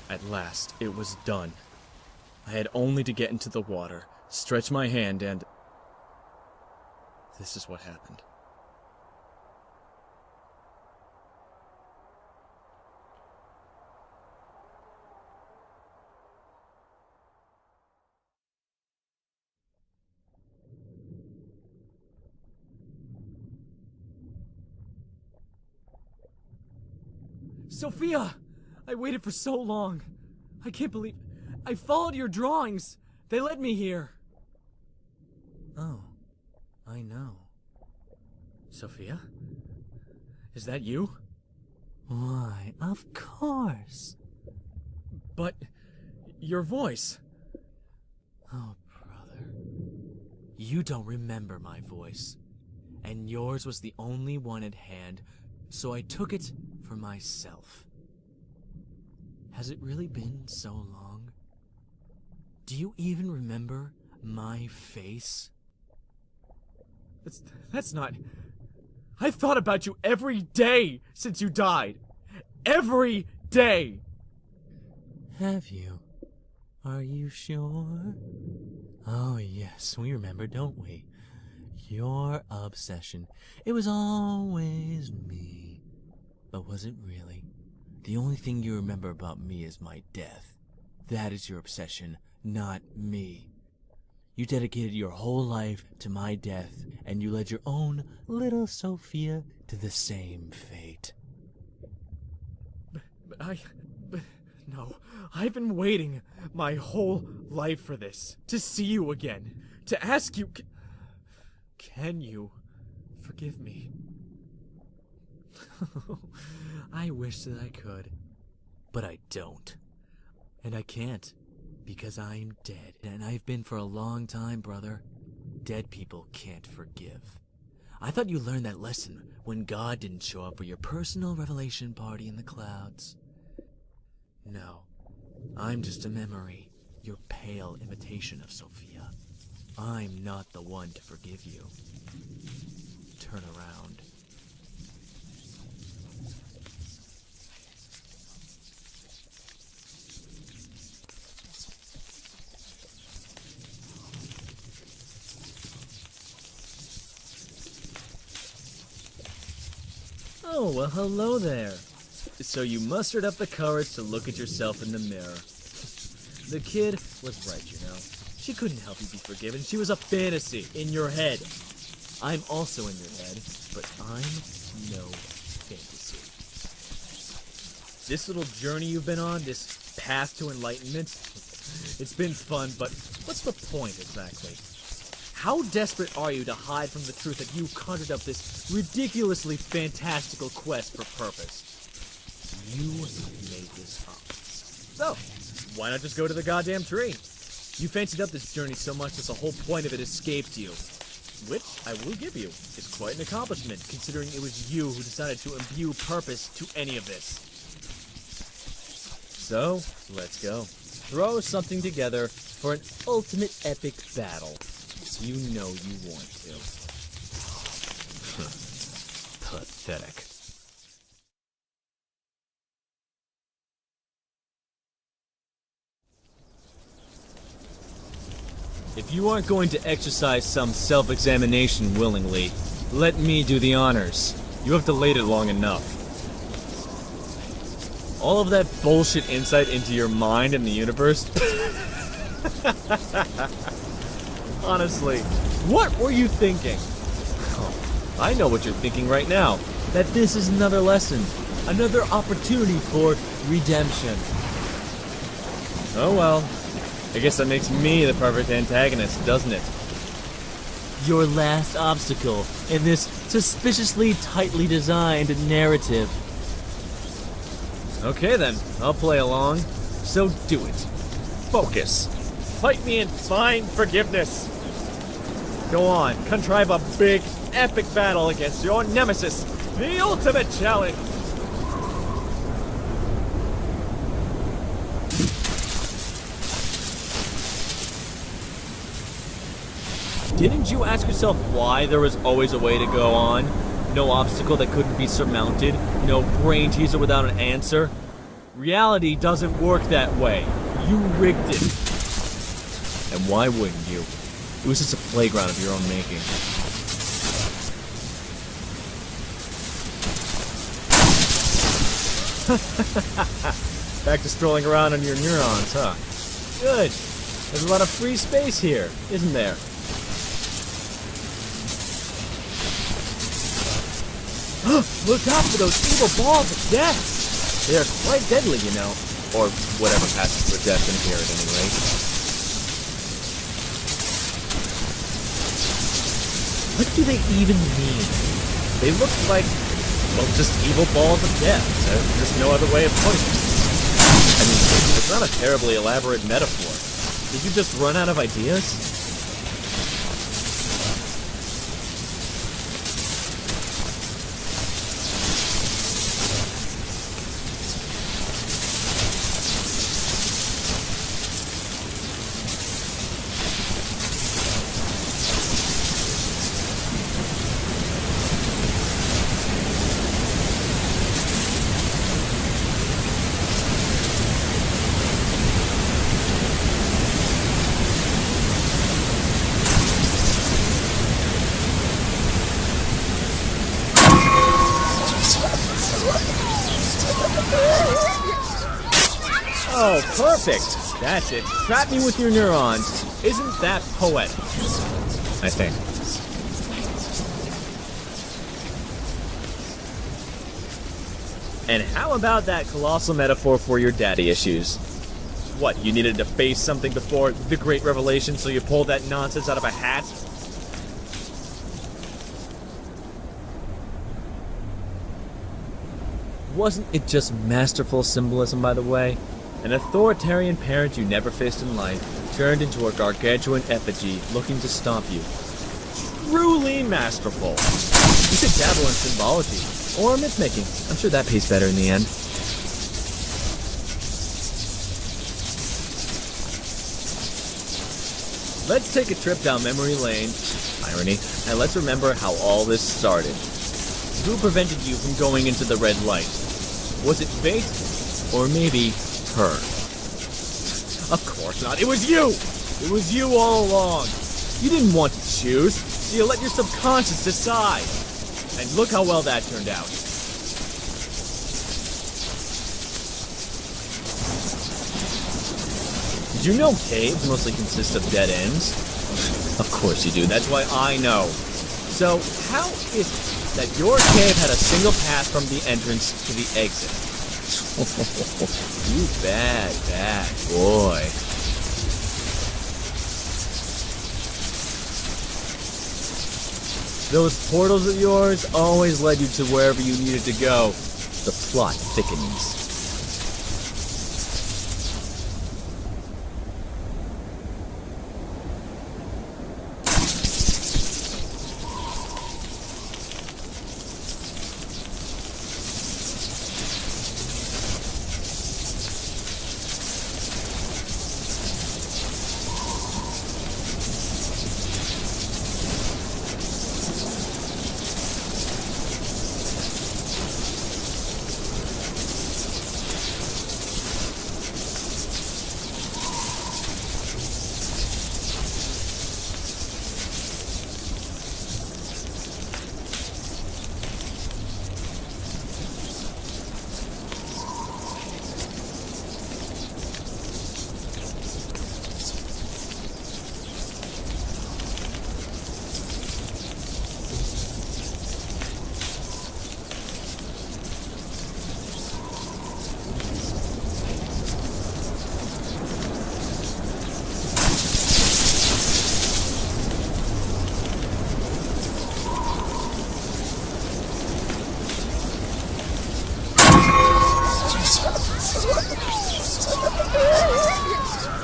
At last, it was done. I had only to get into the water, stretch my hand, and... this is what happened. Sophia! I waited for so long. I can't believe... I followed your drawings. They led me here. Oh, I know. Sophia? Is that you? Why, of course. But... your voice... Oh, brother. You don't remember my voice. And yours was the only one at hand, so I took it for myself. Has it really been so long? Do you even remember my face? That's not... I've thought about you every day since you died. Every day! Have you? Are you sure? Oh yes, we remember, don't we? Your obsession. It was always me. But was it really? The only thing you remember about me is my death. That is your obsession, not me. You dedicated your whole life to my death, and you led your own little Sophia to the same fate. No, I've been waiting my whole life for this. To see you again. To ask you... Can you forgive me? I wish that I could, but I don't. And I can't, because I'm dead. And I've been for a long time, brother. Dead people can't forgive. I thought you learned that lesson when God didn't show up for your personal revelation party in the clouds. No, I'm just a memory, your pale imitation of Sophia. I'm not the one to forgive you. Turn around. Oh, well, hello there. So you mustered up the courage to look at yourself in the mirror. The kid was right, you know. She couldn't help you be forgiven. She was a fantasy in your head. I'm also in your head, but I'm no fantasy. This little journey you've been on, this path to enlightenment, it's been fun, but what's the point exactly? How desperate are you to hide from the truth that you conjured up this ridiculously fantastical quest for purpose? You made this up. So, why not just go to the goddamn tree? You fancied up this journey so much that the whole point of it escaped you. Which, I will give you, is quite an accomplishment, considering it was you who decided to imbue purpose to any of this. So, let's go. Throw something together for an ultimate epic battle. You know you want to. Pathetic. If you aren't going to exercise some self-examination willingly, let me do the honors. You have delayed it long enough. All of that bullshit insight into your mind and the universe... Honestly, what were you thinking? Oh, I know what you're thinking right now. That this is another lesson. Another opportunity for redemption. Oh well. I guess that makes me the perfect antagonist, doesn't it? Your last obstacle in this suspiciously tightly designed narrative. Okay then, I'll play along. So do it. Focus. Fight me and find forgiveness. Go on, contrive a big, epic battle against your nemesis, the ultimate challenge. Didn't you ask yourself why there was always a way to go on? No obstacle that couldn't be surmounted? No brain teaser without an answer? Reality doesn't work that way. You rigged it. And why wouldn't you? It was just a playground of your own making. Back to strolling around on your neurons, huh? Good. There's a lot of free space here, isn't there? Look out for those evil balls of death! They are quite deadly, you know. Or whatever passes for death in here at any rate. What do they even mean? They look like, well, just evil balls of death. There's no other way of putting it. I mean, it's not a terribly elaborate metaphor. Did you just run out of ideas? Oh, perfect! That's it. Trap me with your neurons. Isn't that poetic? I think. And how about that colossal metaphor for your daddy issues? What, you needed to face something before the great revelation, so you pulled that nonsense out of a hat? Wasn't it just masterful symbolism, by the way? An authoritarian parent you never faced in life turned into a gargantuan effigy looking to stop you. Truly masterful. You should dabble in symbology or myth-making. I'm sure that pays better in the end. Let's take a trip down memory lane, irony, and let's remember how all this started. Who prevented you from going into the red light? Was it fate? Or maybe her? Of course not. It was you! It was you all along. You didn't want to choose, so you let your subconscious decide. And look how well that turned out. Did you know caves mostly consist of dead ends? Of course you do. That's why I know. So, how is it that your cave had a single path from the entrance to the exit? You bad, bad boy. Those portals of yours always led you to wherever you needed to go. The plot thickens.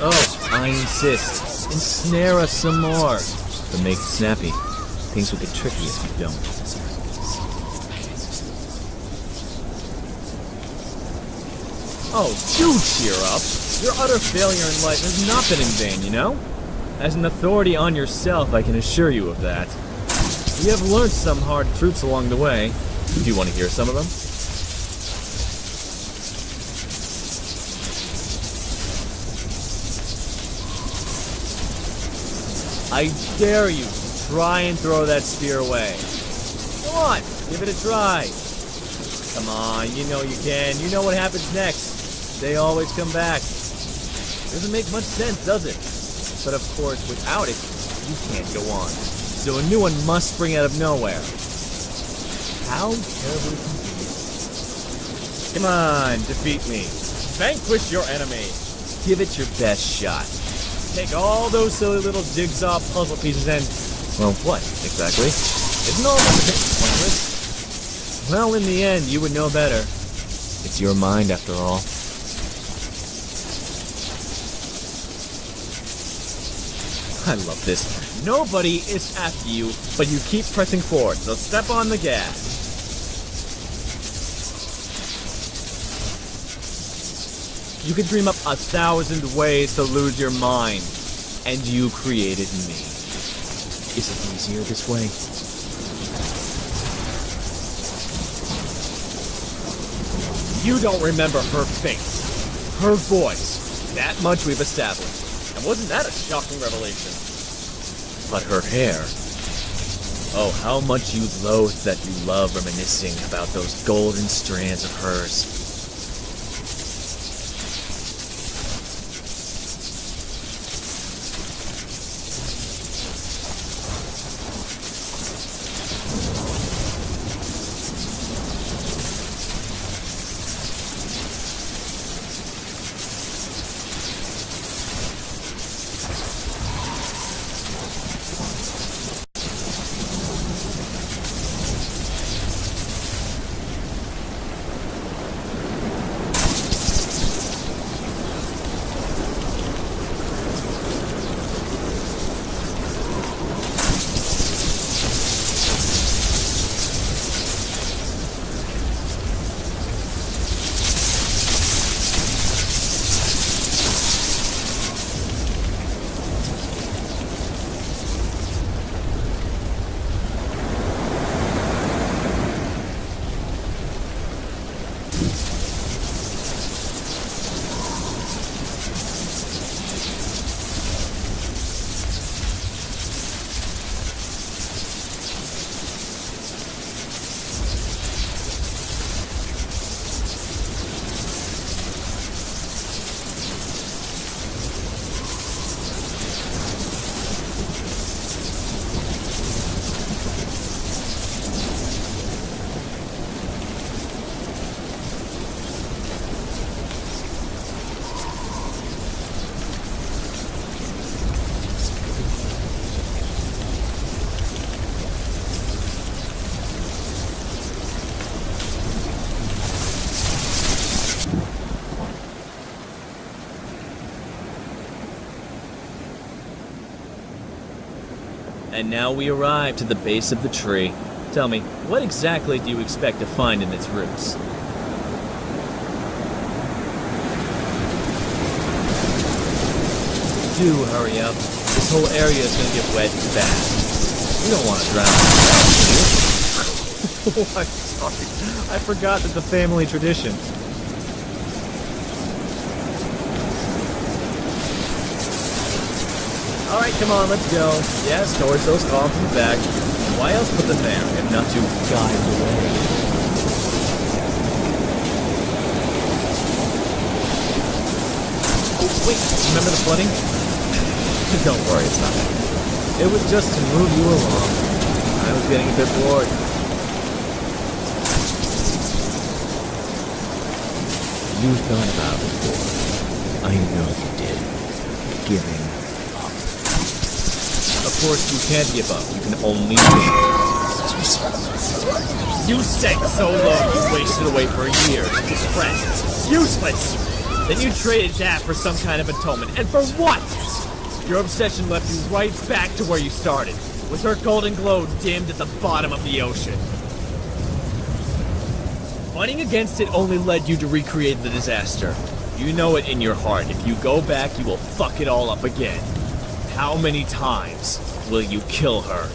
Oh, I insist. Ensnare us some more. But make it snappy. Things will get tricky if you don't. Oh, do cheer up. Your utter failure in life has not been in vain, you know? As an authority on yourself, I can assure you of that. You have learned some hard truths along the way. Do you want to hear some of them? I dare you to try and throw that spear away. Go on, give it a try. Come on, you know you can. You know what happens next. They always come back. Doesn't make much sense, does it? But of course, without it, you can't go on. So a new one must spring out of nowhere. How terribly confused. Come on, defeat me. Vanquish your enemy. Give it your best shot. Take all those silly little jigsaw puzzle pieces and... well, what, exactly? Isn't all that a bit pointless? Well, in the end, you would know better. It's your mind, after all. I love this. Nobody is after you, but you keep pressing forward, so step on the gas. You can dream up 1,000 ways to lose your mind, and you created me. Is it easier this way? You don't remember her face, her voice. That much we've established. And wasn't that a shocking revelation? But her hair. Oh, how much you loathe that you love reminiscing about those golden strands of hers. And now we arrive to the base of the tree. Tell me, what exactly do you expect to find in its roots? Do hurry up. This whole area is going to get wet fast. You don't want to drown yourself, do you? Oh, I'm sorry. I forgot that the family tradition. Alright, come on, let's go. Yes, towards those columns in the back. Why else put them there, if not to guide the way? Oh, wait, remember the flooding? Don't worry, it's nothing. It was just to move you along. I was getting a bit bored. You thought about it before. I know you did. Giving. Of course, you can't give up. You can only win. You sank so low you wasted away for years. Depressed. Useless! Then you traded that for some kind of atonement. And for what? Your obsession left you right back to where you started, with her golden glow dimmed at the bottom of the ocean. Fighting against it only led you to recreate the disaster. You know it in your heart. If you go back, you will fuck it all up again. How many times will you kill her?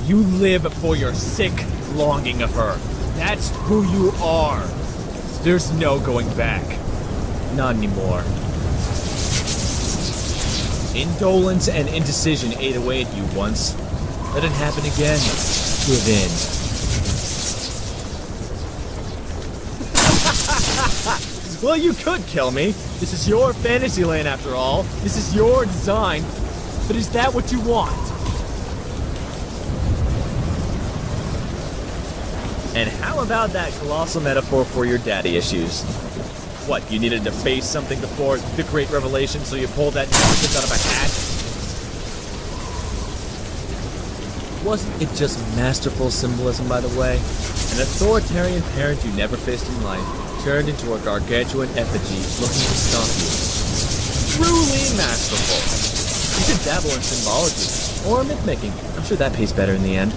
You live for your sick longing of her. That's who you are. There's no going back. Not anymore. Indolence and indecision ate away at you once. Let it happen again. Give in. Well, you could kill me. This is your fantasy land after all. This is your design. But is that what you want? And how about that colossal metaphor for your daddy issues? What, you needed to face something before the great revelation, so you pulled that nonsense out of a hat? Wasn't it just masterful symbolism, by the way? An authoritarian parent you never faced in life turned into a gargantuan effigy looking to stop you. Truly masterful. You could dabble in symbology, or myth-making. I'm sure that pays better in the end.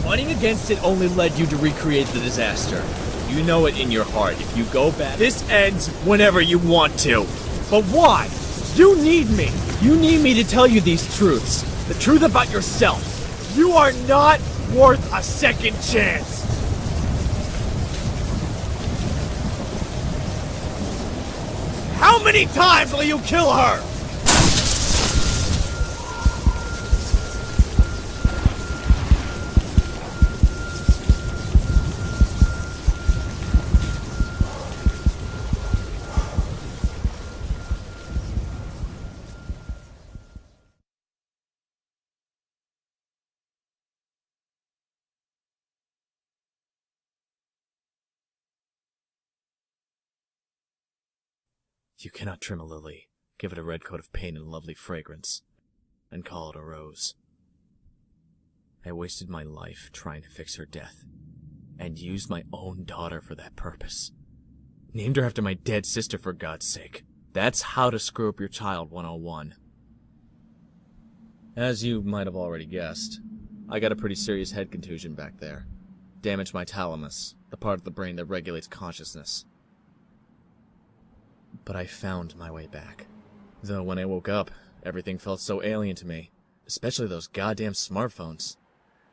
Fighting against it only led you to recreate the disaster. You know it in your heart. If you go back, this ends whenever you want to. But why? You need me. You need me to tell you these truths. The truth about yourself. You are not worth a second chance. How many times will you kill her? You cannot trim a lily, give it a red coat of paint and a lovely fragrance, and call it a rose. I wasted my life trying to fix her death, and used my own daughter for that purpose. Named her after my dead sister, for God's sake. That's how to screw up your child 101. As you might have already guessed, I got a pretty serious head contusion back there. Damaged my thalamus, the part of the brain that regulates consciousness. But I found my way back. Though when I woke up, everything felt so alien to me. Especially those goddamn smartphones.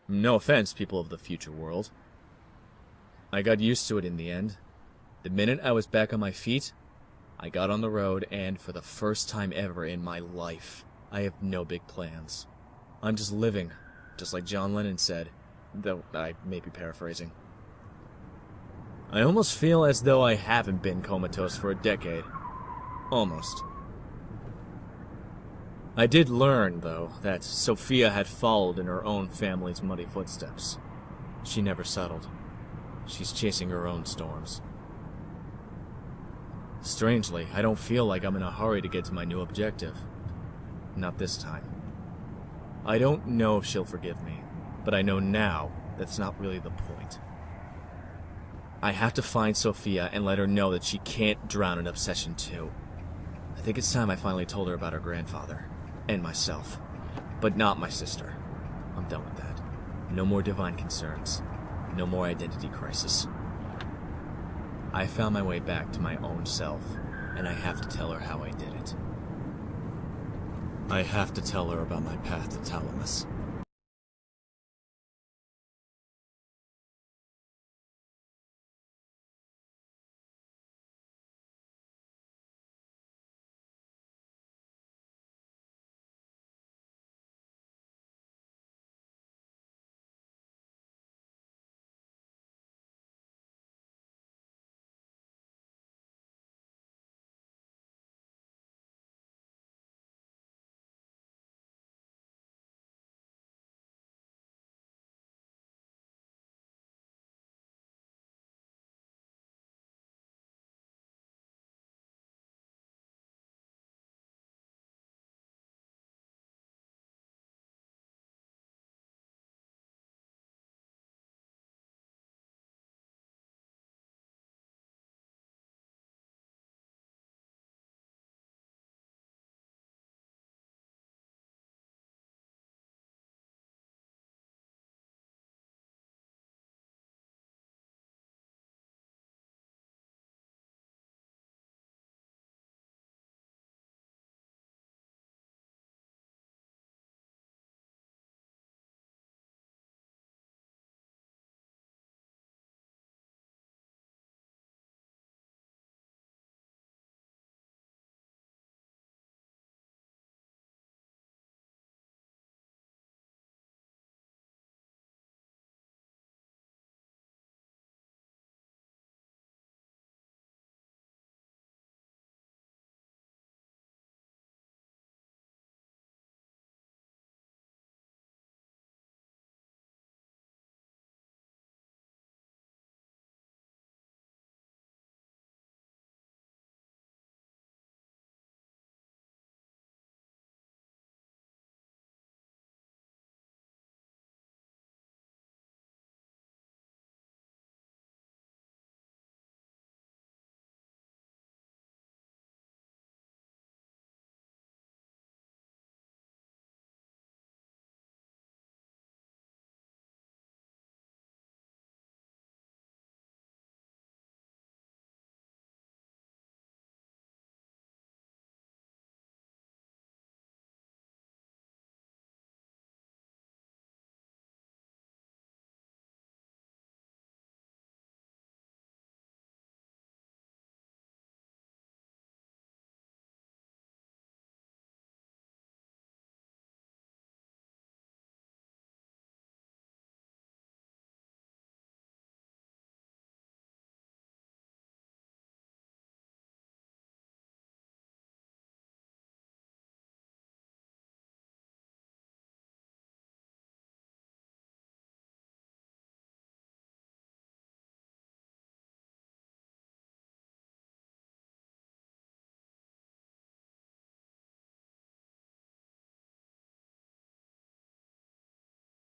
No offense, people of the future world. I got used to it in the end. The minute I was back on my feet, I got on the road, and for the first time ever in my life, I have no big plans. I'm just living, just like John Lennon said, though I may be paraphrasing. I almost feel as though I haven't been comatose for a decade. Almost. I did learn, though, that Sophia had followed in her own family's muddy footsteps. She never settled. She's chasing her own storms. Strangely, I don't feel like I'm in a hurry to get to my new objective. Not this time. I don't know if she'll forgive me, but I know now that's not really the point. I have to find Sophia and let her know that she can't drown in obsession too. I think it's time I finally told her about her grandfather. And myself. But not my sister. I'm done with that. No more divine concerns. No more identity crisis. I found my way back to my own self, and I have to tell her how I did it. I have to tell her about my path to thalamus.